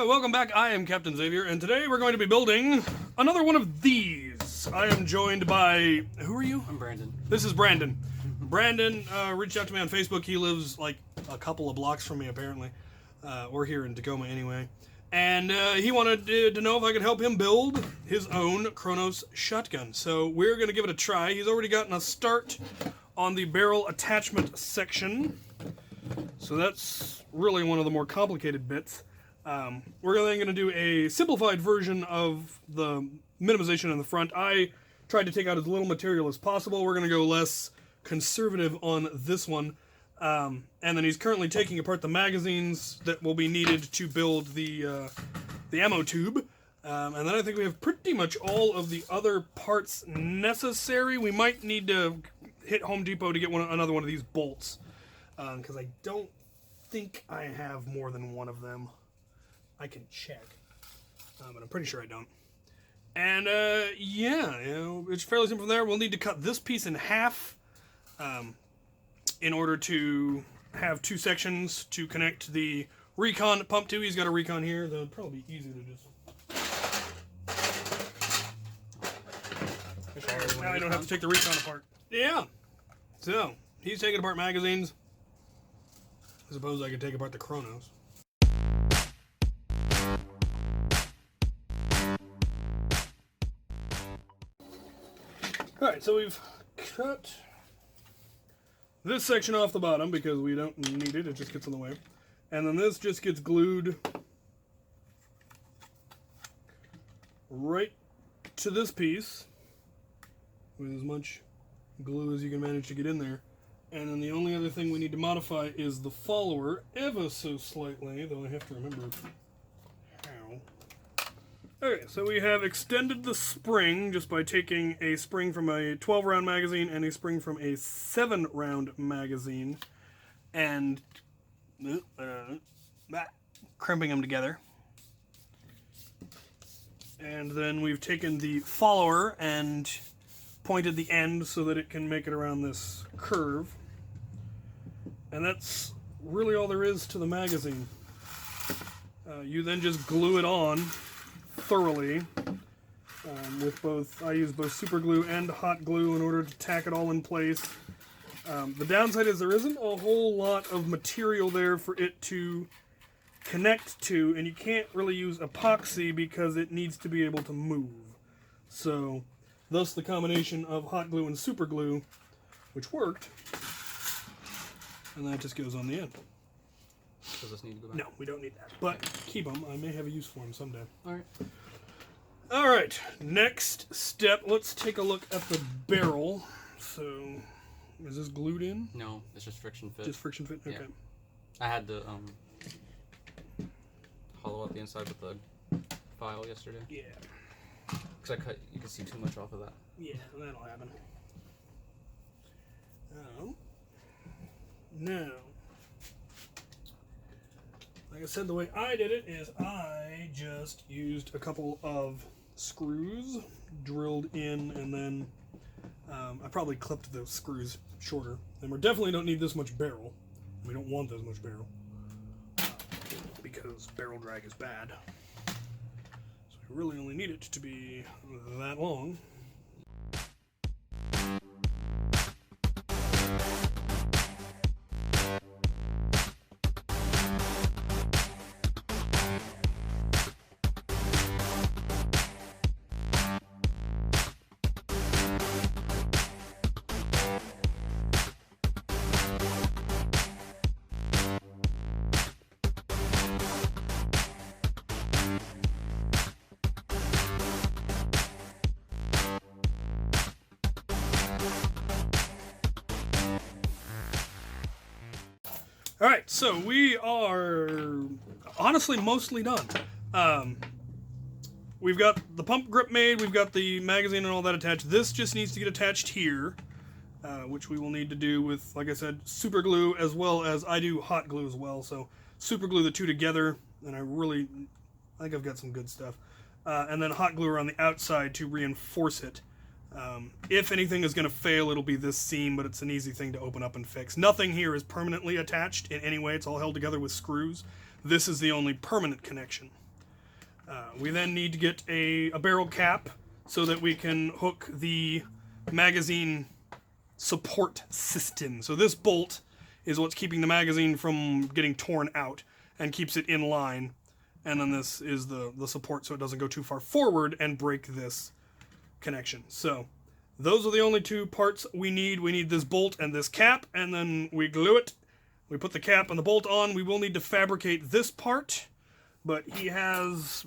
Welcome back, I am Captain Xavier, and today we're going to be building another one of these. I am joined by, who are you? I'm Brandon. This is Brandon. Brandon reached out to me on Facebook. He lives like a couple of blocks from me, apparently. We're here in Tacoma anyway. And he wanted to know if I could help him build his own Kronos Shotgun. So we're going to give it a try. He's already gotten a start on the barrel attachment section. So that's really one of the more complicated bits. We're then going to do a simplified version of the minimization in the front. I tried to take out as little material as possible. We're going to go less conservative on this one. And then he's currently taking apart the magazines that will be needed to build the ammo tube. And then I think we have pretty much all of the other parts necessary. We might need to hit Home Depot to get another one of these bolts. Because I don't think I have more than one of them. I can check, but I'm pretty sure I don't. And yeah, it's fairly simple from there. We'll need to cut this piece in half in order to have two sections to connect the recon pump to. He's got a recon here. That'll probably be easy to just... Now I don't have to take the recon apart. Yeah. So, he's taking apart magazines. I suppose I could take apart the Kronos. Alright, so we've cut this section off the bottom because we don't need it, it just gets in the way. And then this just gets glued right to this piece with as much glue as you can manage to get in there. And then the only other thing we need to modify is the follower ever so slightly, though I have to remember how. Okay, so we have extended the spring just by taking a spring from a 12-round magazine and a spring from a 7-round magazine and crimping them together. And then we've taken the follower and pointed the end so that it can make it around this curve. And that's really all there is to the magazine. You then just glue it on thoroughly with both, I use both super glue and hot glue in order to tack it all in place. The downside is there isn't a whole lot of material there for it to connect to, and you can't really use epoxy because it needs to be able to move. So thus the combination of hot glue and super glue, which worked, and that just goes on the end. Does this need to go back? No, we don't need that. But keep them. I may have a use for them someday. Alright. Alright, next step. Let's take a look at the barrel. So, is this glued in? No, it's just friction fit. Just friction fit? Okay. Yeah. I had to hollow out the inside with the file yesterday. Yeah. Because you can see too much off of that. Yeah, that'll happen. Now, like I said, the way I did it is I just used a couple of screws drilled in, and then I probably clipped those screws shorter. And we definitely don't need this much barrel. We don't want this much barrel because barrel drag is bad. So we really only need it to be that long. Alright, so we are honestly mostly done. We've got the pump grip made, we've got the magazine and all that attached. This just needs to get attached here, which we will need to do with, like I said, super glue, as well as I do hot glue as well. So super glue the two together, and I really I think I've got some good stuff. And then hot glue around the outside to reinforce it. If anything is going to fail, it'll be this seam, but it's an easy thing to open up and fix. Nothing here is permanently attached in any way. It's all held together with screws. This is the only permanent connection. We then need to get a barrel cap so that we can hook the magazine support system. So this bolt is what's keeping the magazine from getting torn out and keeps it in line. And then this is the support so it doesn't go too far forward and break this connection. So those are the only two parts we need. We need this bolt and this cap, and then we glue it. We put the cap and the bolt on. We will need to fabricate this part, but he has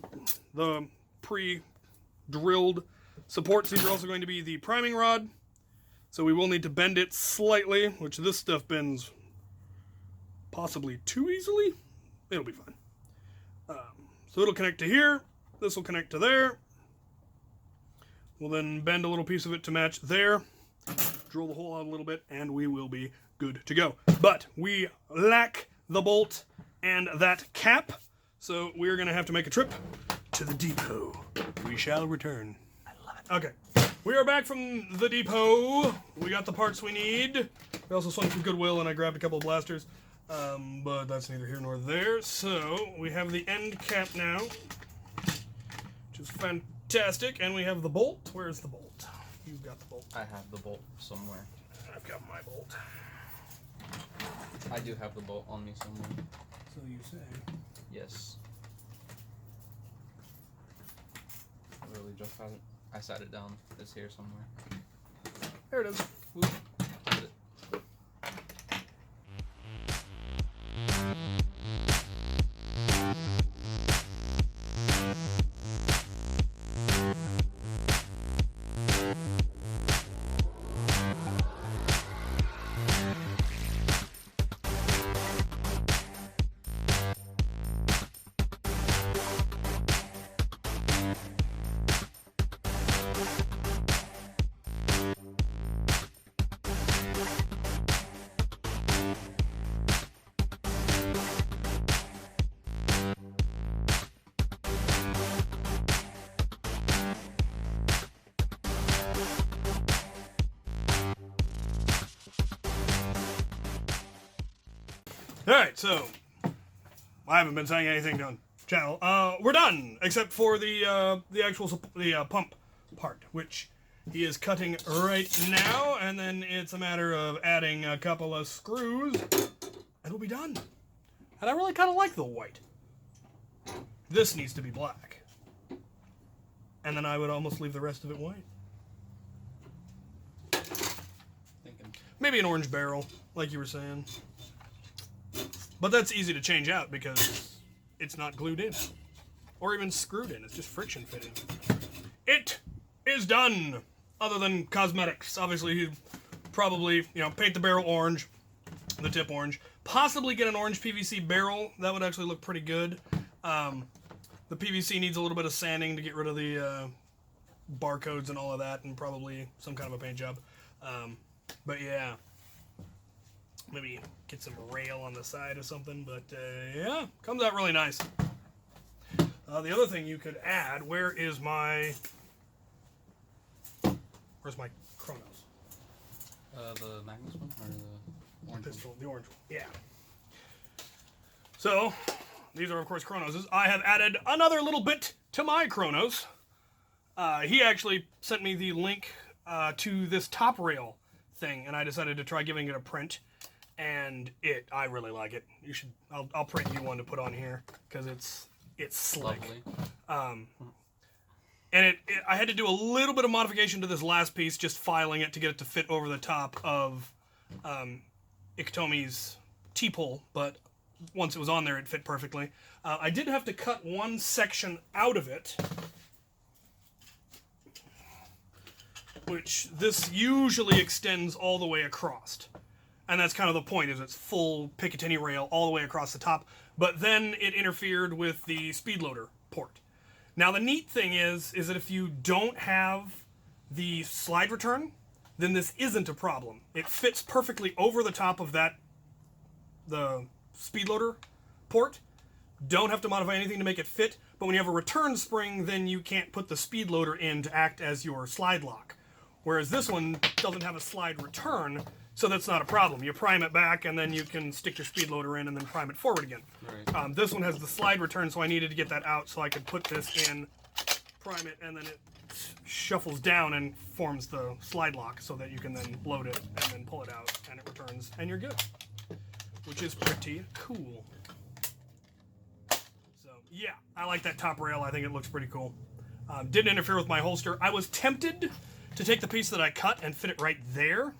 the pre-drilled supports. These are also going to be the priming rod, so we will need to bend it slightly, which this stuff bends possibly too easily. It'll be fine. So it'll connect to here. This will connect to there. We'll then bend a little piece of it to match there, drill the hole out a little bit, and we will be good to go. But we lack the bolt and that cap, so we're going to have to make a trip to the depot. We shall return. I love it. Okay, we are back from the depot. We got the parts we need. We also swung from Goodwill, and I grabbed a couple of blasters, but that's neither here nor there. So we have the end cap now, which is fantastic, and we have the bolt. Where's the bolt? You've got the bolt. I have the bolt somewhere. I've got my bolt. I do have the bolt on me somewhere. So you say. Yes. I really just had it. I sat it down. It's here somewhere. There it is. Oop. Got it. Alright, so I haven't been saying anything on channel. We're done, except for the actual pump part, which he is cutting right now, and then it's a matter of adding a couple of screws, and we'll be done. And I really kind of like the white. This needs to be black. And then I would almost leave the rest of it white. Thinking. Maybe an orange barrel, like you were saying. But that's easy to change out because it's not glued in. Or even screwed in. It's just friction fitting. It is done! Other than cosmetics. Obviously, you probably, paint the barrel orange. The tip orange. Possibly get an orange PVC barrel. That would actually look pretty good. The PVC needs a little bit of sanding to get rid of the barcodes and all of that. And probably some kind of a paint job. But yeah. Maybe get some rail on the side or something, but yeah, comes out really nice. The other thing you could add, where's my Kronos? The Magnus one or the orange pistol, the orange one. Yeah. So these are of course Kronoses. I have added another little bit to my Kronos. He actually sent me the link to this top rail thing, and I decided to try giving it a print. And I really like it. You should. I'll print you one to put on here because it's slick. Lovely. And I had to do a little bit of modification to this last piece, just filing it to get it to fit over the top of Iktomi's T-pole. But once it was on there, it fit perfectly. I did have to cut one section out of it, which this usually extends all the way across. And that's kind of the point, is it's full Picatinny rail all the way across the top. But then it interfered with the speed loader port. Now the neat thing is that if you don't have the slide return, then this isn't a problem. It fits perfectly over the top of the speed loader port. Don't have to modify anything to make it fit, But when you have a return spring, then you can't put the speed loader in to act as your slide lock. Whereas this one doesn't have a slide return, so that's not a problem. You prime it back, and then you can stick your speed loader in and then prime it forward again. Right. This one has the slide return, so I needed to get that out so I could put this in, prime it, and then it shuffles down and forms the slide lock so that you can then load it and then pull it out, and it returns, and you're good. Which is pretty cool. So, yeah, I like that top rail. I think it looks pretty cool. Didn't interfere with my holster. I was tempted to take the piece that I cut and fit it right there,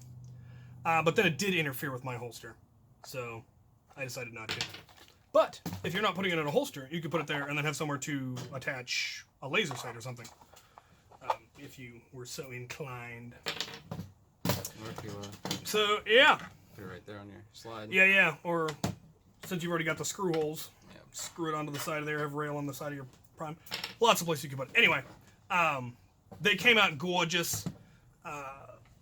but then it did interfere with my holster. So, I decided not to. But, if you're not putting it in a holster, you could put it there and then have somewhere to attach a laser sight or something. If you were so inclined. Or if you So, yeah. put it right there on your slide. Yeah. Or, since you've already got the screw holes, Yeah. screw it onto the side of there, have rail on the side of your prime. Lots of places you can put it. Anyway, they came out gorgeous.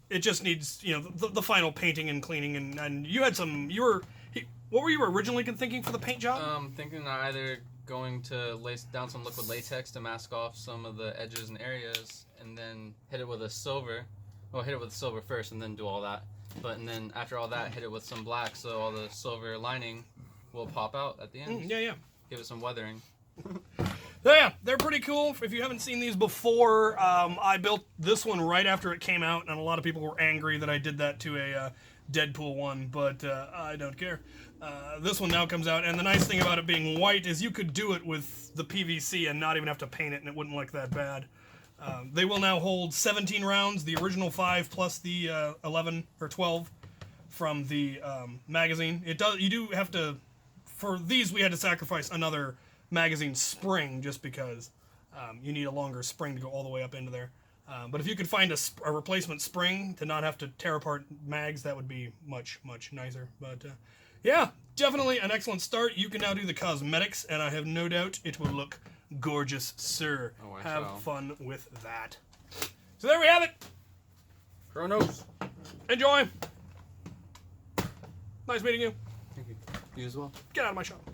It just needs, the final painting and cleaning. And you had some, what were you originally thinking for the paint job? Thinking either going to lace down some liquid latex to mask off some of the edges and areas, and then hit it with a silver. Well, hit it with silver first, and then do all that. And then after all that, hit it with some black, so all the silver lining will pop out at the end. Yeah. Give it some weathering. Yeah, they're pretty cool. If you haven't seen these before, I built this one right after it came out, and a lot of people were angry that I did that to a Deadpool one, but I don't care. This one now comes out, and the nice thing about it being white is you could do it with the PVC and not even have to paint it, and it wouldn't look that bad. They will now hold 17 rounds, the original 5 plus the 11 or 12 from the magazine. You do have to, for these we had to sacrifice another magazine spring just because you need a longer spring to go all the way up into there. But if you could find a replacement spring to not have to tear apart mags, that would be much, much nicer. But yeah, definitely an excellent start. You can now do the cosmetics, and I have no doubt it will look gorgeous, sir. Oh, I have shall. fun with that. So there we have it. Kronos. Enjoy. Nice meeting you. Thank you. You as well. Get out of my shop.